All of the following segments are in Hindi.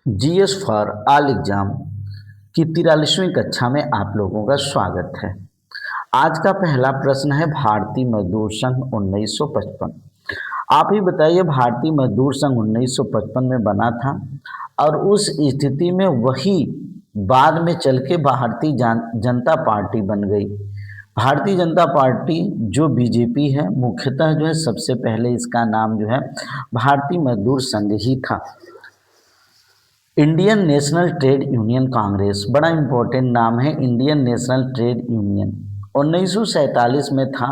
जीएस फॉर ऑल एग्जाम की 43वीं कक्षा में आप लोगों का स्वागत है। आज का पहला प्रश्न है भारतीय मजदूर संघ 1955। आप ही बताइए, भारतीय मजदूर संघ 1955 में बना था और उस स्थिति में वही बाद में चल के भारतीय जनता पार्टी बन गई। भारतीय जनता पार्टी जो बीजेपी है, मुख्यतः जो है सबसे पहले इसका नाम जो है भारतीय मजदूर संघ ही था। Indian national trade union Congress बड़ा इम्पोर्टेंट नाम है। इंडियन नेशनल ट्रेड यूनियन 1947 में था,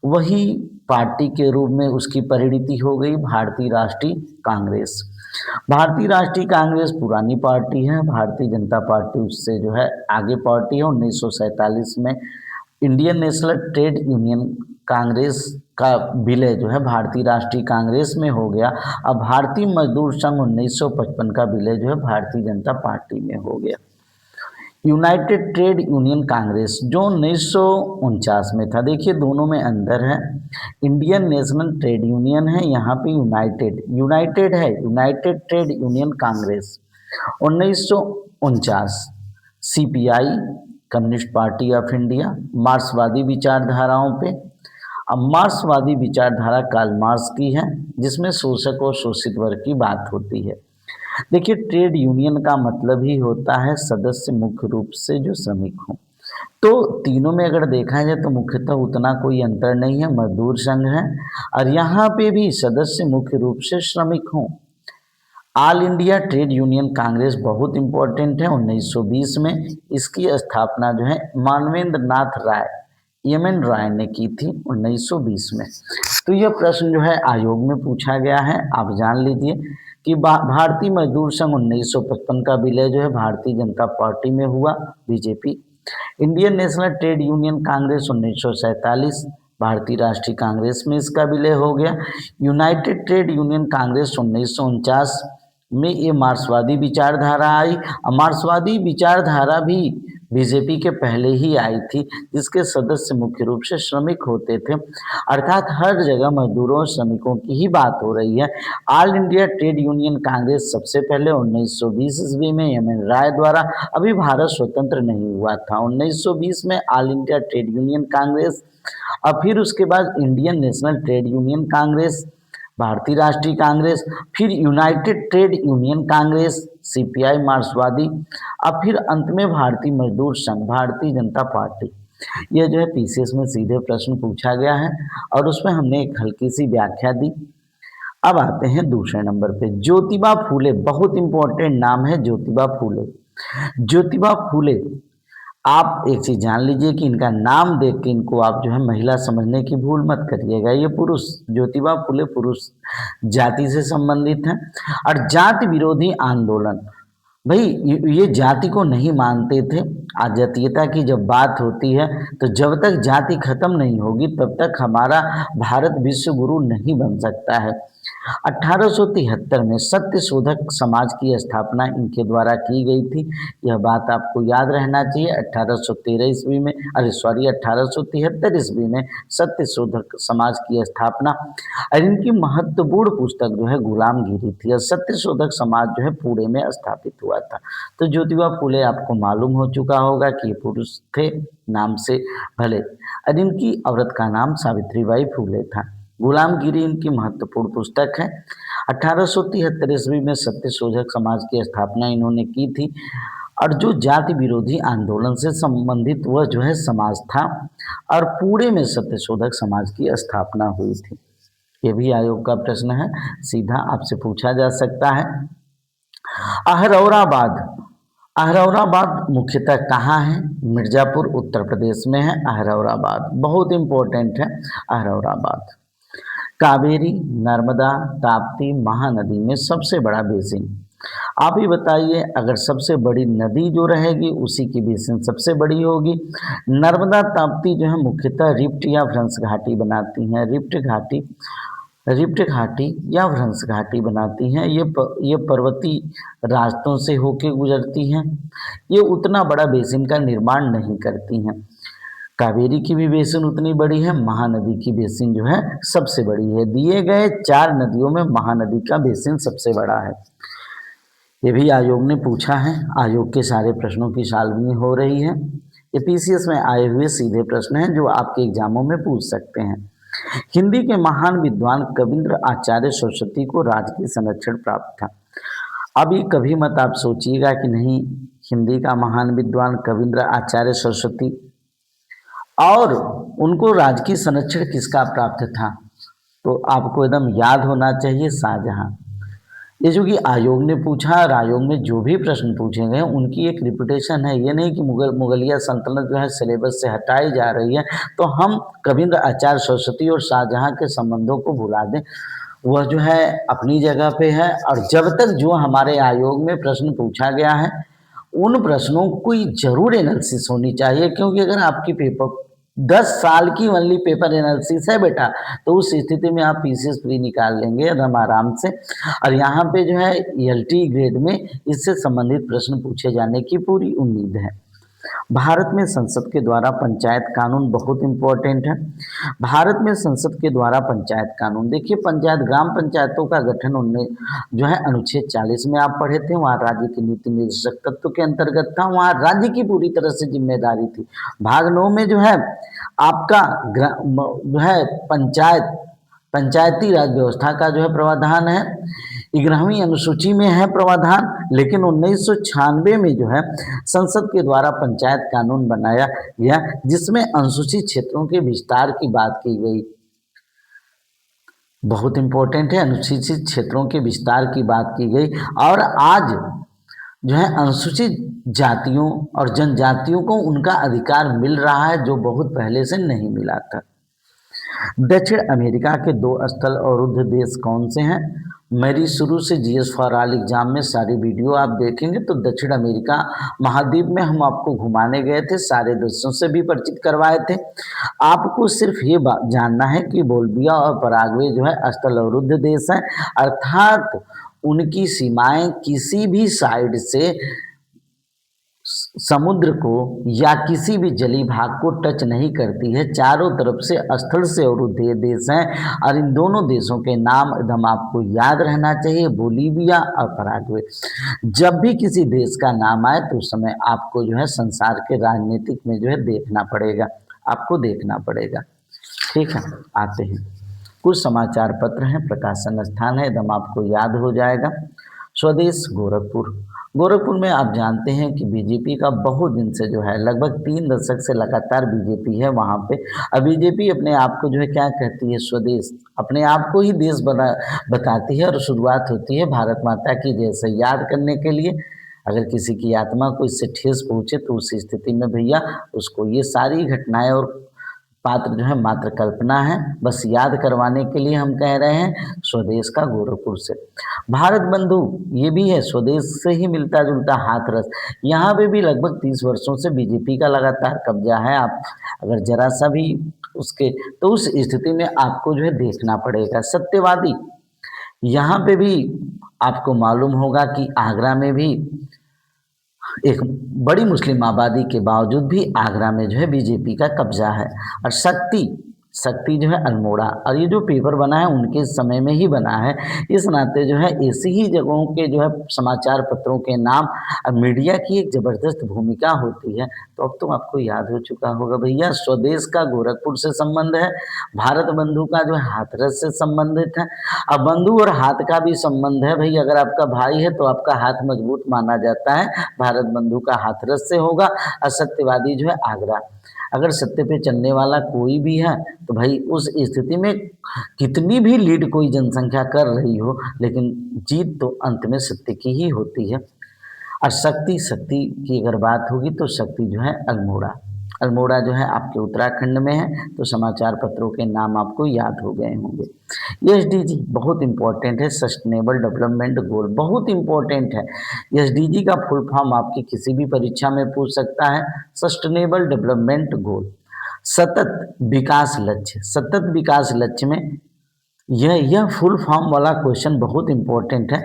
वही पार्टी के रूप में उसकी परिणति हो गई भारतीय राष्ट्रीय कांग्रेस। भारतीय राष्ट्रीय कांग्रेस पुरानी पार्टी है, भारतीय जनता पार्टी उससे जो है आगे पार्टी है। 1947 में Indian national trade union Congress का विलय जो है भारतीय राष्ट्रीय कांग्रेस में हो गया। अब भारतीय मजदूर संघ 1955 का विलय जो है भारतीय जनता पार्टी में हो गया। यूनाइटेड ट्रेड यूनियन कांग्रेस जो 1949 में था, देखिए दोनों में अंतर है। इंडियन नेशनल ट्रेड यूनियन है, यहाँ पे यूनाइटेड है, United trade union Congress 1949। CPI communist party of India मार्क्सवादी विचारधाराओं पे। अब मार्क्सवादी विचारधारा कार्ल मार्क्स की है, जिसमें शोषक और शोषित वर्ग की बात होती है। देखिए, ट्रेड यूनियन का मतलब ही होता है सदस्य मुख्य रूप से जो श्रमिक हों। तो तीनों में अगर देखा जाए तो मुख्यतः उतना कोई अंतर नहीं है, मजदूर संघ है और यहाँ पे भी सदस्य मुख्य रूप से श्रमिक हों। All India trade union Congress बहुत इंपॉर्टेंट है। 1920 में इसकी स्थापना जो है मानवेंद्र नाथ राय, एम.एन. राय ने की थी 1920 में। तो यह प्रश्न जो है आयोग में पूछा गया है, आप जान लीजिए कि भारतीय मजदूर संघ 1955 का विलय जो है भारतीय जनता पार्टी में हुआ, BJP. Indian national trade union Congress 1947 भारतीय राष्ट्रीय कांग्रेस में इसका विलय हो गया। यूनाइटेड ट्रेड यूनियन कांग्रेस 1949 में ये मार्क्सवादी विचारधारा आई। मार्क्सवादी विचारधारा भी बीजेपी के पहले ही आई थी, जिसके सदस्य मुख्य रूप से श्रमिक होते थे। अर्थात हर जगह मजदूरों और श्रमिकों की ही बात हो रही है। All India trade union Congress सबसे पहले 1920 ईस्वी में एम.एन. राय द्वारा, अभी भारत स्वतंत्र नहीं हुआ था। 1920 में all India trade union Congress और फिर उसके बाद Indian national trade union Congress, भारतीय राष्ट्रीय कांग्रेस, फिर United trade union Congress, CPI मार्क्सवादी और फिर अंत में भारतीय मजदूर संघ, भारतीय जनता पार्टी। यह जो है पीसीएस में सीधे प्रश्न पूछा गया है और उसमें हमने एक हल्की सी व्याख्या दी। अब आते हैं दूसरे नंबर पे, ज्योतिबा फूले। बहुत इंपॉर्टेंट नाम है ज्योतिबा फूले। ज्योतिबा फूले, आप एक चीज जान लीजिए कि इनका नाम देख के इनको आप जो है महिला समझने की भूल मत करिएगा। ये पुरुष, ज्योतिबा फूले पुरुष जाति से संबंधित हैं। और जाति विरोधी आंदोलन, भाई ये जाति को नहीं मानते थे। आजातीयता की जब बात होती है तो जब तक जाति खत्म नहीं होगी तब तक हमारा भारत विश्व गुरु नहीं बन सकता है। 1873 में सत्य शोधक समाज की स्थापना इनके द्वारा की गई थी, यह बात आपको याद रहना चाहिए। 1813 ईस्वी में 1873 ईस्वी में सत्य शोधक समाज की स्थापना और इनकी महत्वपूर्ण पुस्तक जो है गुलामगिरी थी और सत्य शोधक समाज जो है पुणे में स्थापित हुआ था। तो ज्योतिबा फूले आपको मालूम हो चुका होगा कि ये पुरुष थे नाम से भले, और इनकी औरत का नाम सावित्रीबाई फूले था। गुलामगिरी इनकी महत्वपूर्ण पुस्तक है। 1873 ईस्वी में सत्य शोधक समाज की स्थापना इन्होंने की थी और जो जाति विरोधी आंदोलन से संबंधित वह जो है समाज था और पुणे में सत्य शोधक समाज की स्थापना हुई थी। ये भी आयोग का प्रश्न है, सीधा आपसे पूछा जा सकता है। अहरौराबाद, अहरौराबाद मुख्यतः कहाँ है? मिर्जापुर उत्तर प्रदेश में है अहरौराबाद, बहुत इंपॉर्टेंट है अहरौराबाद। कावेरी, नर्मदा, ताप्ती, महानदी में सबसे बड़ा बेसिन। आप ही बताइए, अगर सबसे बड़ी नदी जो रहेगी उसी की बेसिन सबसे बड़ी होगी। नर्मदा ताप्ती जो है मुख्यतः रिफ्ट या भ्रंश घाटी बनाती हैं। रिफ्ट घाटी या भ्रंश घाटी बनाती हैं। ये पर्वतीय रास्तों से होके गुजरती हैं। ये उतना बड़ा बेसिन का निर्माण नहीं करती हैं। कावेरी की भी बेसिन उतनी बड़ी है, महानदी की बेसिन जो है सबसे बड़ी है। दिए गए 4 नदियों में महानदी का बेसिन सबसे बड़ा है। ये भी आयोग ने पूछा है। आयोग के सारे प्रश्नों की सॉल्विंग हो रही है। ये पीसीएस में आए हुए सीधे प्रश्न हैं जो आपके एग्जामों में पूछ सकते हैं। हिंदी के महान विद्वान कविंद्र आचार्य सरस्वती को राजकीय संरक्षण प्राप्त था। अब ये कभी मत आप सोचिएगा कि नहीं, हिंदी का महान विद्वान कविंद्र आचार्य सरस्वती और उनको राजकीय संरक्षण किसका प्राप्त था, तो आपको एकदम याद होना चाहिए शाहजहां। ये जो कि आयोग ने पूछा और आयोग में जो भी प्रश्न पूछे गए उनकी एक रिपुटेशन है। ये नहीं कि मुगलिया सल्तनत जो है सिलेबस से हटाई जा रही है तो हम कविंद्र आचार्य सरस्वती और शाहजहां के संबंधों को भुला दें। वह जो है अपनी जगह पे है, और जब तक जो हमारे आयोग में प्रश्न पूछा गया है उन प्रश्नों की जरूर एनालिसिस होनी चाहिए, क्योंकि अगर आपकी पेपर 10 साल की ओनली पेपर एनालिसिस है बेटा, तो उस स्थिति में आप पीसीएस प्री निकाल लेंगे एकदम आराम से। और यहाँ पे जो है एलटी ग्रेड में इससे संबंधित प्रश्न पूछे जाने की पूरी उम्मीद है। भारत में संसद के द्वारा पंचायत कानून बहुत इंपॉर्टेंट है। भारत में संसद के द्वारा पंचायत कानून, देखिए पंचायत ग्राम पंचायतों का गठन उनने जो है अनुच्छेद 40 में आप पढ़े थे, वहाँ राज्य की नीति निर्देशक तत्व के अंतर्गत था, वहाँ राज्य की पूरी तरह से जिम्मेदारी थी। भाग 9 में जो है आपका जो है पंचायती राज व्यवस्था का जो है प्रावधान है। 11वीं अनुसूची में है प्रावधान, लेकिन 1996 में जो है संसद के द्वारा पंचायत कानून बनाया गया, जिसमें अनुसूचित क्षेत्रों के विस्तार की बात की गई। बहुत इंपॉर्टेंट है, अनुसूचित क्षेत्रों के विस्तार की बात की गई। और आज जो है अनुसूचित जातियों और जनजातियों को उनका अधिकार मिल रहा है जो बहुत पहले से नहीं मिला था। दक्षिण अमेरिका के 2 स्थल अवरुद्ध देश कौन से हैं? मेरी शुरू से जीएस फॉर ऑल एग्जाम में सारी वीडियो आप देखेंगे तो दक्षिण अमेरिका महाद्वीप में हम आपको घुमाने गए थे, सारे देशों से भी परिचित करवाए थे। आपको सिर्फ ये जानना है कि बोल्विया और पराग्वे जो है स्थल अवरुद्ध देश हैं, अर्थात उनकी सीमाएं किसी भी साइड से समुद्र को या किसी भी जलीय भाग को टच नहीं करती है, चारों तरफ से स्थल से अवरुद्ध देश हैं। और इन दोनों देशों के नाम एकदम आपको याद रहना चाहिए, बोलीविया और पराग्वे। जब भी किसी देश का नाम आए तो उस समय आपको जो है संसार के राजनीतिक में जो है देखना पड़ेगा, आपको देखना पड़ेगा। ठीक है, आते हैं कुछ समाचार पत्र हैं, प्रकाशन स्थान है, एकदम आपको याद हो जाएगा। स्वदेश गोरखपुर, गोरखपुर में आप जानते हैं कि बीजेपी का बहुत दिन से जो है लगभग 3 दशक से लगातार बीजेपी है वहाँ पे। अब बीजेपी अपने आप को जो है क्या कहती है, स्वदेश, अपने आप को ही देश बताती है। और शुरुआत होती है भारत माता की जैसे याद करने के लिए। अगर किसी की आत्मा को इससे ठेस पहुँचे तो उस स्थिति में भैया उसको ये सारी घटनाएं और पात्र जो है मात्र कल्पना है, बस याद करवाने के लिए हम कह रहे हैं। स्वदेश का गोरखपुर से। भारत बंधु, ये भी है स्वदेश से ही मिलता जुलता हाथरस। यहाँ पे भी लगभग 30 वर्षों से बीजेपी का लगातार कब्जा है। आप अगर जरा सा भी उसके तो उस स्थिति में आपको जो है देखना पड़ेगा। सत्यवादी, यहाँ पे भी आपको मालूम होगा कि आगरा में भी एक बड़ी मुस्लिम आबादी के बावजूद भी आगरा में जो है बीजेपी का कब्जा है। और शक्ति जो है अल्मोड़ा, और ये जो पेपर बना है उनके समय में ही बना है। इस नाते जो है ऐसी ही जगहों के जो है समाचार पत्रों के नाम और मीडिया की एक ज़बरदस्त भूमिका होती है। तो अब तो आपको याद हो चुका होगा भैया, स्वदेश का गोरखपुर से संबंध है, भारत बंधु का जो है हाथरस से संबंधित है। अब बंधु और हाथ का भी संबंध है भाई, अगर आपका भाई है तो आपका हाथ मजबूत माना जाता है, भारत बंधु का हाथरस से होगा। और सत्यवादी जो है आगरा। अगर सत्य पे चलने वाला कोई भी है तो भाई उस स्थिति में कितनी भी लीड कोई जनसंख्या कर रही हो, लेकिन जीत तो अंत में सत्य की ही होती है। और शक्ति की अगर बात होगी तो शक्ति जो है अल्मोड़ा जो है आपके उत्तराखंड में है। तो समाचार पत्रों के नाम आपको याद हो गए होंगे। एसडीजी बहुत इंपॉर्टेंट है, सस्टेनेबल डेवलपमेंट गोल बहुत इंपॉर्टेंट है। एसडीजी का फुल फॉर्म आपकी किसी भी परीक्षा में पूछ सकता है, सस्टेनेबल डेवलपमेंट गोल, सतत विकास लक्ष्य में यह फुल फॉर्म वाला क्वेश्चन बहुत इंपॉर्टेंट है।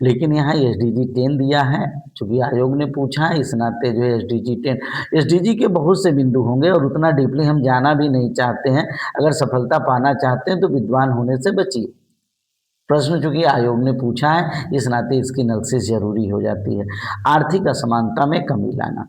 लेकिन यहाँ एसडीजी 10 दिया है, चूँकि आयोग ने पूछा है, इस नाते जो है एसडीजी के बहुत से बिंदु होंगे और उतना डीपली हम जाना भी नहीं चाहते हैं। अगर सफलता पाना चाहते हैं तो विद्वान होने से बचिए। प्रश्न चूंकि आयोग ने पूछा है, इस नाते इसकी एनालिसिस जरूरी हो जाती है। आर्थिक असमानता में कमी लाना,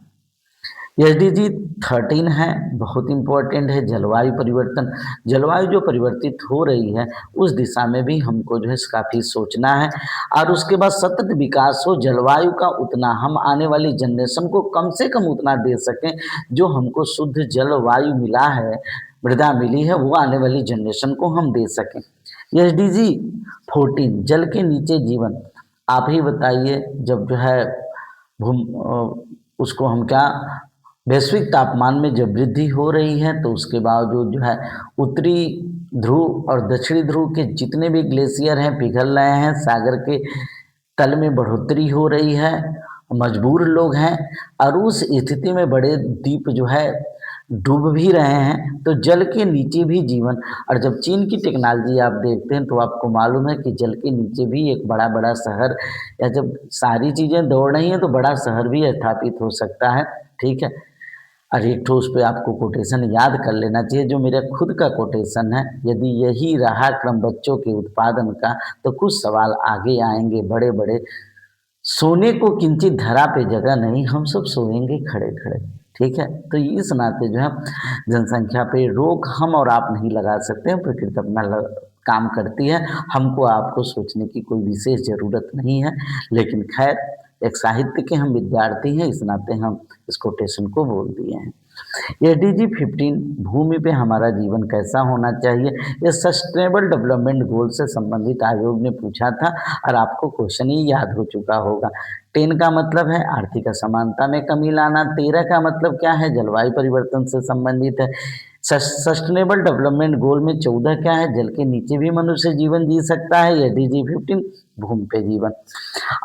एसडीजी 13 है, बहुत इंपॉर्टेंट है। जलवायु परिवर्तन, जलवायु जो परिवर्तित हो रही है उस दिशा में भी हमको जो है काफ़ी सोचना है। और उसके बाद सतत विकास हो, जलवायु का उतना हम आने वाली जनरेशन को कम से कम उतना दे सकें जो हमको शुद्ध जलवायु मिला है, मृदा मिली है, वो आने वाली जनरेशन को हम दे सकें। एसडीजी 14 जल के नीचे जीवन, आप ही बताइए, जब जो है उसको हम क्या, वैश्विक तापमान में जब वृद्धि हो रही है तो उसके बावजूद जो है उत्तरी ध्रुव और दक्षिणी ध्रुव के जितने भी ग्लेशियर हैं पिघल रहे हैं, सागर के तल में बढ़ोतरी हो रही है, मजबूर लोग हैं, और उस स्थिति में बड़े द्वीप जो है डूब भी रहे हैं, तो जल के नीचे भी जीवन। और जब चीन की टेक्नोलॉजी आप देखते हैं तो आपको मालूम है कि जल के नीचे भी एक बड़ा बड़ा शहर, या जब सारी चीज़ें दौड़ रही हैं तो बड़ा शहर भी स्थापित हो सकता है। ठीक है, और एक ठो उस पर आपको कोटेशन याद कर लेना चाहिए, जो मेरा खुद का कोटेशन है, यदि यही रहा क्रम बच्चों के उत्पादन का तो कुछ सवाल आगे आएंगे बड़े बड़े। सोने को किंचित धरा पे जगह नहीं, हम सब सोएंगे खड़े खड़े। ठीक है, तो इस नाते जो है जनसंख्या पे रोक हम और आप नहीं लगा सकते हैं, प्रकृति अपना काम करती है, हमको आपको सोचने की कोई विशेष ज़रूरत नहीं है। लेकिन खैर, एक साहित्य के हम विद्यार्थी हैं, इस नाते हम इस कोटेशन को बोल दिए हैं। एसडीजी 15 भूमि पे हमारा जीवन कैसा होना चाहिए, ये सस्टेनेबल डेवलपमेंट गोल से संबंधित आयोग ने पूछा था और आपको क्वेश्चन ही याद हो चुका होगा। 10 का मतलब है आर्थिक असमानता में कमी लाना, 13 का मतलब क्या है, जलवायु परिवर्तन से संबंधित है। सस्टेनेबल डेवलपमेंट गोल में 14 क्या है, जल के नीचे भी मनुष्य जीवन जी सकता है। एसडीजी 15 भूमि पे जीवन।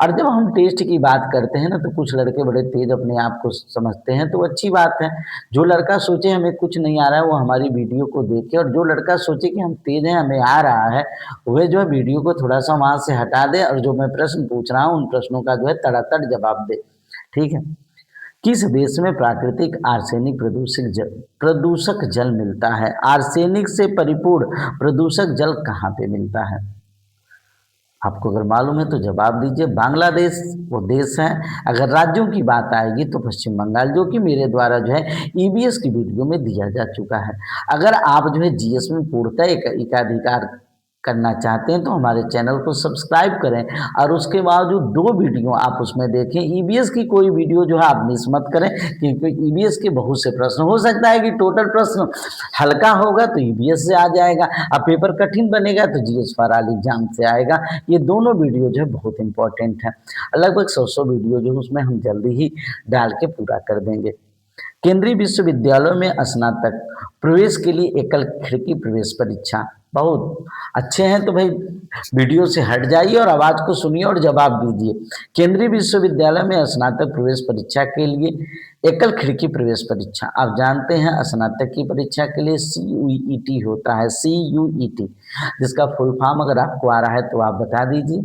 और जब हम टेस्ट की बात करते हैं ना, तो कुछ लड़के बड़े तेज अपने आप को समझते हैं, तो अच्छी बात है। जो लड़का सोचे हमें कुछ नहीं आ रहा है वो हमारी वीडियो को देखे, और जो लड़का सोचे कि हम तेज हैं हमें आ रहा है, वह जो है वीडियो को थोड़ा सा वहाँ से हटा दे, और जो मैं प्रश्न पूछ रहा हूँ उन प्रश्नों का जो है तड़ातड़ जवाब दे। ठीक है, किस देश में प्राकृतिक आर्सेनिक प्रदूषक जल मिलता है? आर्सेनिक से परिपूर्ण प्रदूषक जल कहाँ पे मिलता है? आपको अगर मालूम है तो जवाब दीजिए। बांग्लादेश वो देश है। अगर राज्यों की बात आएगी तो पश्चिम बंगाल, जो कि मेरे द्वारा जो है ईबीएस की वीडियो में दिया जा चुका है। अगर आप जो है जीएस में पूर्णतः एकाधिकार करना चाहते हैं तो हमारे चैनल को सब्सक्राइब करें, और उसके बावजूद 2 वीडियो आप उसमें देखें। ईबीएस की कोई वीडियो जो है आप मिस मत करें, क्योंकि ईबीएस के बहुत से प्रश्न हो सकता है कि टोटल प्रश्न हल्का होगा तो ईबीएस से आ जाएगा, अब पेपर कठिन बनेगा तो जीएस फॉर ऑल एग्जाम से आएगा। ये दोनों वीडियो जो है बहुत इंपॉर्टेंट है। लगभग 100 वीडियो जो है उसमें हम जल्दी ही डाल के पूरा कर देंगे। केंद्रीय विश्वविद्यालयों में स्नातक प्रवेश के लिए एकल खिड़की प्रवेश परीक्षा, बहुत अच्छे हैं तो भाई वीडियो से हट जाइए और आवाज़ को सुनिए और जवाब दीजिए। केंद्रीय विश्वविद्यालय में स्नातक प्रवेश परीक्षा के लिए एकल खिड़की प्रवेश परीक्षा, आप जानते हैं स्नातक की परीक्षा के लिए CUET होता है, CUET, जिसका फुल फॉर्म अगर आपको आ रहा है तो आप बता दीजिए,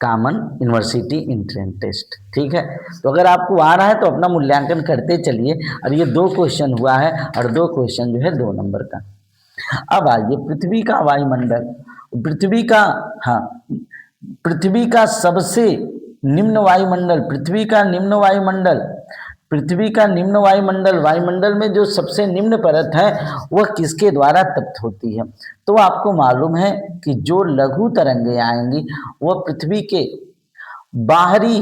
कॉमन यूनिवर्सिटी एंट्रेंस टेस्ट। ठीक है, तो अगर आपको आ रहा है तो अपना मूल्यांकन करते चलिए। और ये 2 क्वेश्चन हुआ है, और 2 क्वेश्चन जो है 2 नंबर का। अब आइए पृथ्वी का वायुमंडल, पृथ्वी का, हाँ, पृथ्वी का सबसे निम्न वायुमंडल, पृथ्वी का निम्न वायुमंडल, पृथ्वी का निम्न वायुमंडल, वायुमंडल में जो सबसे निम्न परत है वह किसके द्वारा तप्त होती है? तो आपको मालूम है कि जो लघु तरंगें आएंगी वह पृथ्वी के बाहरी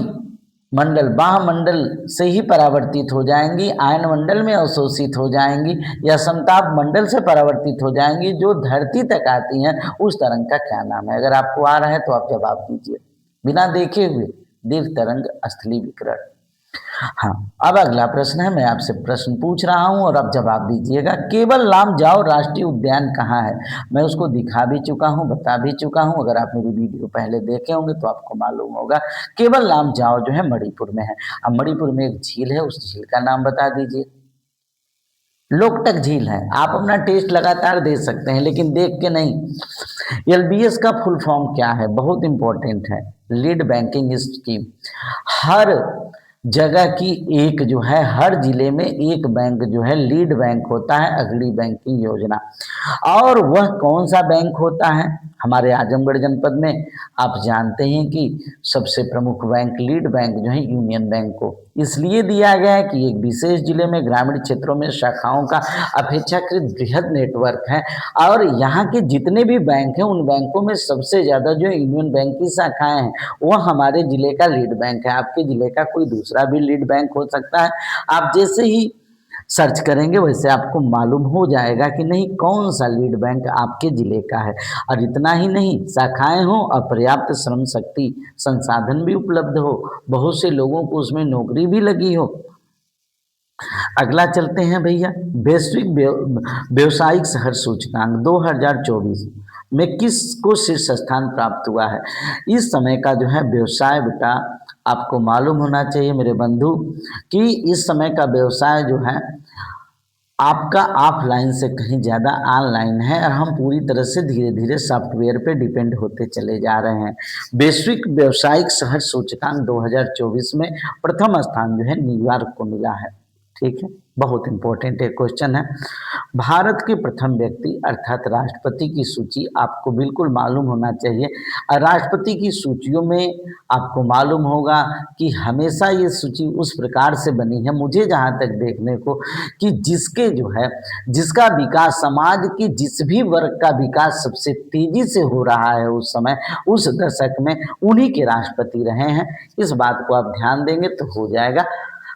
मंडल, बाह्य मंडल से ही परावर्तित हो जाएंगी, आयन मंडल में अवशोषित हो जाएंगी, या समताप मंडल से परावर्तित हो जाएंगी। जो धरती तक आती हैं उस तरंग का क्या नाम है? अगर आपको आ रहा है तो आप जवाब दीजिए बिना देखे हुए। दीर्घ तरंग, स्थलीय विकिरण। हाँ, अब अगला प्रश्न है, मैं आपसे प्रश्न पूछ रहा हूँ और आप जवाब दीजिएगा। केवल लाम जाओ राष्ट्रीय उद्यान कहाँ है? मैं उसको दिखा भी चुका हूँ, बता भी चुका हूँ। अगर आप मेरी वीडियो पहले देखे होंगे तो आपको मालूम होगा। केवल लाम जाओ जो है मणिपुर में है। अब मणिपुर में एक झील है, उस झील का नाम बता दीजिए। लोकटक झील है। आप अपना टेस्ट लगातार दे सकते हैं लेकिन देख के नहीं। LBS का फुल फॉर्म क्या है? बहुत इंपॉर्टेंट है। Lead banking scheme. हर जगह की एक जो है, हर जिले में एक बैंक जो है लीड बैंक होता है अग्रणी बैंकिंग योजना। और वह कौन सा बैंक होता है? हमारे आजमगढ़ जनपद में आप जानते हैं कि सबसे प्रमुख बैंक, लीड बैंक जो है यूनियन बैंक को इसलिए दिया गया है कि एक विशेष जिले में ग्रामीण क्षेत्रों में शाखाओं का अपेक्षाकृत बृहद नेटवर्क है, और यहाँ के जितने भी बैंक हैं उन बैंकों में सबसे ज़्यादा जो यूनियन बैंक की शाखाएं हैं वह हमारे जिले का लीड बैंक है। आपके जिले का कोई दूसरा भी लीड बैंक हो सकता है। आप जैसे ही सर्च करेंगे वैसे आपको मालूम हो जाएगा कि नहीं कौन सा लीड बैंक आपके जिले का है। और इतना ही नहीं, शाखाएं हो और पर्याप्त श्रम शक्ति संसाधन भी उपलब्ध हो, बहुत से लोगों को उसमें नौकरी भी लगी हो। अगला चलते हैं भैया, वैश्विक व्यवसायिक शहर सूचकांक 2024 में किसको शीर्ष स्थान प्राप्त हुआ है? इस समय का जो है व्यवसाय बेटा आपको मालूम होना चाहिए मेरे बंधु कि इस समय का व्यवसाय जो है आपका ऑफलाइन से कहीं ज़्यादा ऑनलाइन है, और हम पूरी तरह से धीरे धीरे सॉफ्टवेयर पे डिपेंड होते चले जा रहे हैं। वैश्विक व्यवसायिक शहर सूचकांक 2024 में प्रथम स्थान जो है न्यूयॉर्क को मिला है। ठीक है, बहुत इंपॉर्टेंट एक क्वेश्चन है। भारत के प्रथम व्यक्ति अर्थात राष्ट्रपति की सूची आपको बिल्कुल मालूम होना चाहिए। और राष्ट्रपति की सूचियों में आपको मालूम होगा कि हमेशा ये सूची उस प्रकार से बनी है, मुझे जहाँ तक देखने को, कि जिसके जो है जिसका विकास, समाज के जिस भी वर्ग का विकास सबसे तेजी से हो रहा है उस समय, उस दशक में उन्हीं के राष्ट्रपति रहे हैं। इस बात को आप ध्यान देंगे तो हो जाएगा।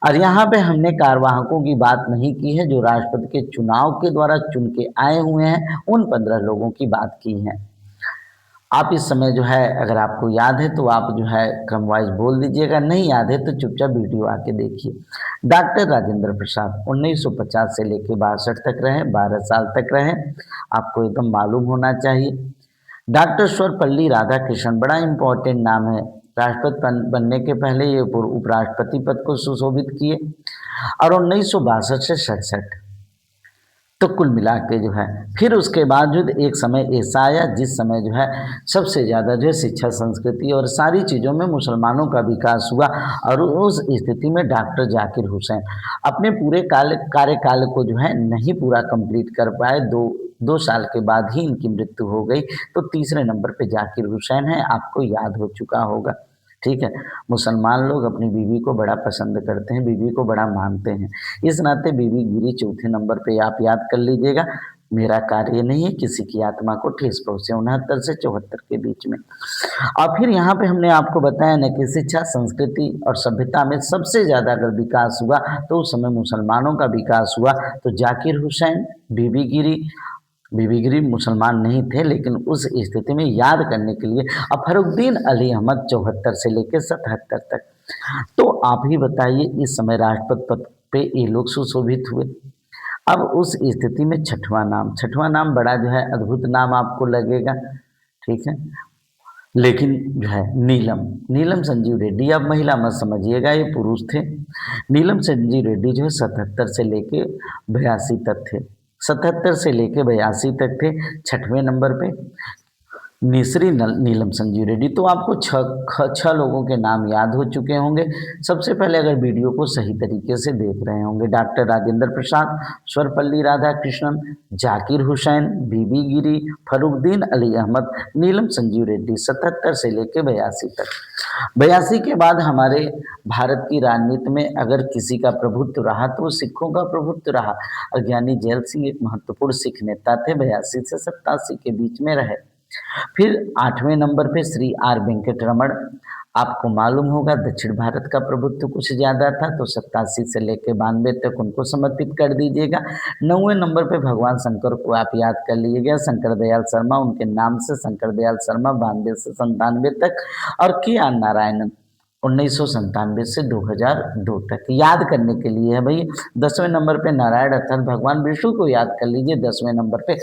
और यहाँ पे हमने कार्यवाहकों की बात नहीं की है, जो राष्ट्रपति के चुनाव के द्वारा चुन के आए हुए हैं, उन 15 लोगों की बात की है। आप इस समय जो है अगर आपको याद है तो आप जो है क्रम वाइज बोल दीजिएगा, नहीं याद है तो चुपचाप वीडियो आके देखिए। डॉक्टर राजेंद्र प्रसाद 1950 से लेकर 62 तक रहे, 12 साल तक रहे, आपको एकदम मालूम होना चाहिए। डॉक्टर सर्वपल्ली राधाकृष्णन, बड़ा इंपॉर्टेंट नाम है, राष्ट्रपति बनने के पहले ये उपराष्ट्रपति पद को सुशोभित किए। और 1962 से 67 तो कुल मिला के जो है, फिर उसके बावजूद एक समय ऐसा आया जिस समय जो है सबसे ज़्यादा जो है शिक्षा, संस्कृति और सारी चीज़ों में मुसलमानों का विकास हुआ। और उस स्थिति में डॉक्टर जाकिर हुसैन अपने पूरे कार्यकाल को जो है नहीं पूरा कंप्लीट कर पाए, दो साल के बाद ही इनकी मृत्यु हो गई। तो तीसरे नंबर पे जाकिर हुसैन है, आपको याद हो चुका होगा। ठीक है, मुसलमान लोग अपनी बीवी को बड़ा पसंद करते हैं, बीवी को बड़ा मानते हैं, इस नाते बीवी गिरी चौथे नंबर पे आप याद कर लीजिएगा। मेरा कार्य नहीं है किसी की आत्मा को ठेस पहुंचे। 69 से 74 के बीच में। और फिर यहाँ पे हमने आपको बताया ना कि शिक्षा, संस्कृति और सभ्यता में सबसे ज़्यादा अगर विकास हुआ तो उस समय मुसलमानों का विकास हुआ। तो जाकिर हुसैन, बीबी गिरी मुसलमान नहीं थे, लेकिन उस स्थिति में याद करने के लिए। अब फरुद्दीन अली अहमद 74 से लेकर 77 तक। तो आप ही बताइए इस समय राष्ट्रपति पद पे ये लोग सुशोभित हुए। अब उस स्थिति में छठवां नाम बड़ा जो है अद्भुत नाम आपको लगेगा। ठीक है, लेकिन जो है नीलम संजीव रेड्डी, अब महिला मत समझिएगा, ये पुरुष थे। नीलम संजीव रेड्डी जो है 77 से लेके 82 तक थे, 77 से लेके 82 तक थे। 6वें नंबर पे निसरी नीलम संजीव रेड्डी। तो आपको छह लोगों के नाम याद हो चुके होंगे। सबसे पहले अगर वीडियो को सही तरीके से देख रहे होंगे, डॉक्टर राजेंद्र प्रसाद, सर्वपल्ली राधाकृष्णन, जाकिर हुसैन, बीबी गिरी, फरुद्दीन अली अहमद, नीलम संजीव रेड्डी 77 से लेकर 82 तक। 82 के बाद हमारे भारत की राजनीति में अगर किसी का प्रभुत्व रहा तो सिखों का प्रभुत्व रहा। और ज्ञानी जैल सिंह एक महत्वपूर्ण सिख नेता थे, 82 से 87 के बीच में रहे। फिर 8वें नंबर पे श्री आर वेंकटरमण, आपको मालूम होगा दक्षिण भारत का प्रभुत्व कुछ ज़्यादा था, तो 87 से लेकर 92 तक उनको समर्पित कर दीजिएगा। 9वें नंबर पे भगवान शंकर को आप याद कर लीजिएगा, शंकर दयाल शर्मा, उनके नाम से शंकर दयाल शर्मा 92 से 97 तक। और के आर नारायणन 1997 से 2002 तक याद करने के लिए है भाई। 10वें नंबर पे नारायण अर्थात भगवान विष्णु को याद कर लीजिए 10वें नंबर पे।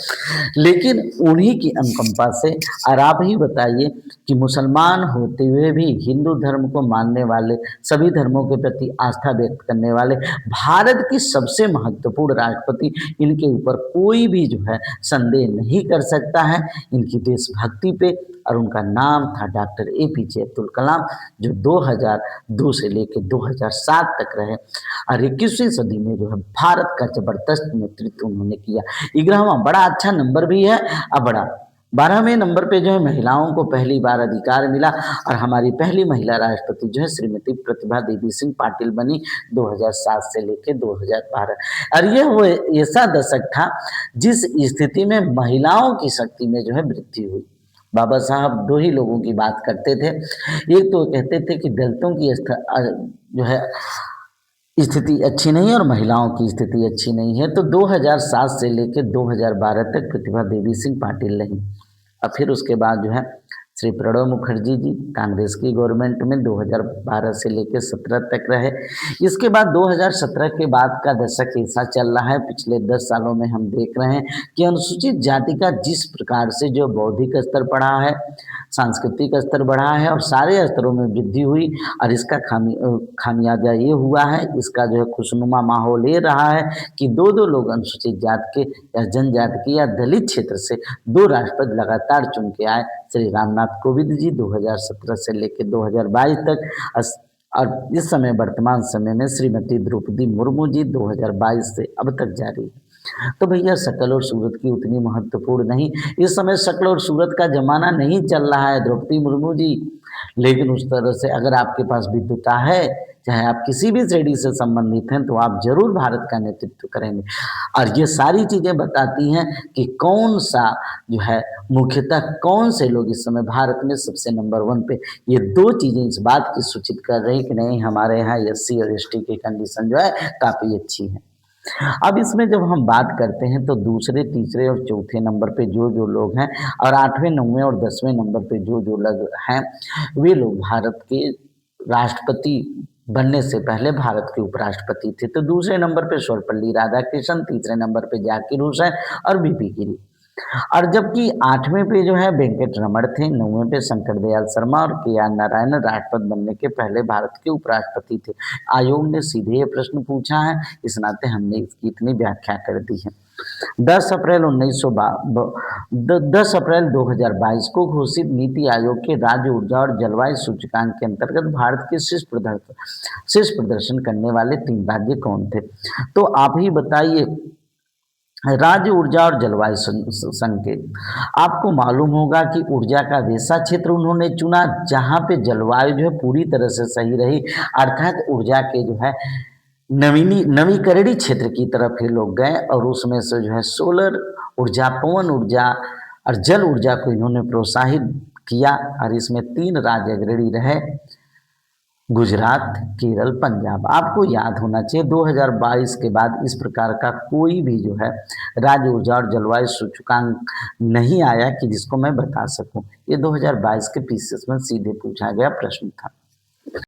लेकिन उन्हीं की अनुकंपा से, और आप ही बताइए कि मुसलमान होते हुए भी हिंदू धर्म को मानने वाले, सभी धर्मों के प्रति आस्था व्यक्त करने वाले भारत की सबसे महत्वपूर्ण राष्ट्रपति, इनके ऊपर कोई भी जो है संदेह नहीं कर सकता है। इनकी देशभक्ति पे और उनका नाम था डॉक्टर एपीजे अब्दुल कलाम, जो 2002 से लेकर 2007 तक रहे और 21वीं सदी में जो है भारत का जबरदस्त नेतृत्व उन्होंने किया। 11वां बड़ा अच्छा नंबर भी है और बड़ा 12वें नंबर पे जो है महिलाओं को पहली बार अधिकार मिला और हमारी पहली महिला राष्ट्रपति जो है श्रीमती प्रतिभा देवी सिंह पाटिल बनी 2007 से लेकर 2012। और ये वो ऐसा दशक था जिस स्थिति में महिलाओं की शक्ति में जो है वृद्धि हुई। बाबा साहब दो ही लोगों की बात करते थे, एक तो कहते थे कि दलितों की जो है स्थिति अच्छी नहीं है और महिलाओं की स्थिति अच्छी नहीं है। तो 2007 से लेकर 2012 तक प्रतिभा देवी सिंह पाटिल रही और फिर उसके बाद जो है श्री प्रणब मुखर्जी जी कांग्रेस की गवर्नमेंट में 2012 से लेकर 17 तक रहे। इसके बाद 2017 के बाद का दशक ऐसा चल रहा है, पिछले 10 सालों में हम देख रहे हैं कि अनुसूचित जाति का जिस प्रकार से जो बौद्धिक स्तर बढ़ा है, सांस्कृतिक स्तर बढ़ा है और सारे स्तरों में वृद्धि हुई और इसका खामियाजा ये हुआ है, इसका जो है खुशनुमा माहौल ये रहा है कि दो लोग अनुसूचित जाति के या जनजाति के या दलित क्षेत्र से 2 राष्ट्रपति लगातार चुन के आए, श्री रामनाथ कोविंद जी 2017 से लेकर 2022 तक और इस समय वर्तमान समय में श्रीमती द्रौपदी मुर्मू जी 2022 से अब तक जारी है। तो भैया शक्ल और सूरत की उतनी महत्वपूर्ण नहीं, इस समय शक्ल और सूरत का जमाना नहीं चल रहा है द्रौपदी मुर्मू जी, लेकिन उस तरह से अगर आपके पास विद्वता है, चाहे आप किसी भी श्रेणी से संबंधित हैं, तो आप जरूर भारत का नेतृत्व करेंगे। और ये सारी चीज़ें बताती हैं कि कौन सा जो है मुख्यतः कौन से लोग इस समय भारत में सबसे नंबर 1 पे, ये 2 चीज़ें इस बात की सूचित कर रही कि नहीं हमारे यहाँ SC और ST की कंडीशन जो है काफ़ी अच्छी है। अब इसमें जब हम बात करते हैं तो दूसरे, तीसरे और चौथे नंबर पे जो लोग हैं और 8वें, 9वें और 10वें नंबर पे जो लोग हैं, वे लोग भारत के राष्ट्रपति बनने से पहले भारत के उपराष्ट्रपति थे। तो दूसरे नंबर पे सर्वपल्ली राधाकृष्णन, तीसरे नंबर पे जाकिर हुसैन और बीपी गिरी और जबकि 8वें पे जो है वेंकट रमण थे, 9वें पे शंकर दयाल शर्मा और KR नारायण राष्ट्रपति बनने के पहले भारत के उपराष्ट्रपति थे। आयोग ने सीधे ये प्रश्न पूछा है, इस नाते हमने इसकी इतनी व्याख्या कर दी है। 10 अप्रैल 2022 को घोषित नीति आयोग के राज्य ऊर्जा और जलवायु सूचकांक के अंतर्गत भारत के शीर्ष प्रदर्शन करने वाले 3 राज्य कौन थे? तो आप ही बताइए। राज्य ऊर्जा और जलवायु संकेत, आपको मालूम होगा कि ऊर्जा का वैसा क्षेत्र उन्होंने चुना जहां पे जलवायु जो है पूरी तरह से सही रही, अर्थात ऊर्जा के जो है नवीकरणीय क्षेत्र की तरफ ही लोग गए और उसमें से जो है सोलर ऊर्जा, पवन ऊर्जा और जल ऊर्जा को इन्होंने प्रोत्साहित किया और इसमें 3 राज्य अग्रणी रहे, गुजरात, केरल, पंजाब। आपको याद होना चाहिए 2022 के बाद इस प्रकार का कोई भी जो है राज्य ऊर्जा और जलवायु सूचकांक नहीं आया कि जिसको मैं बता सकूं। ये 2022 के पीसीएस में सीधे पूछा गया प्रश्न था।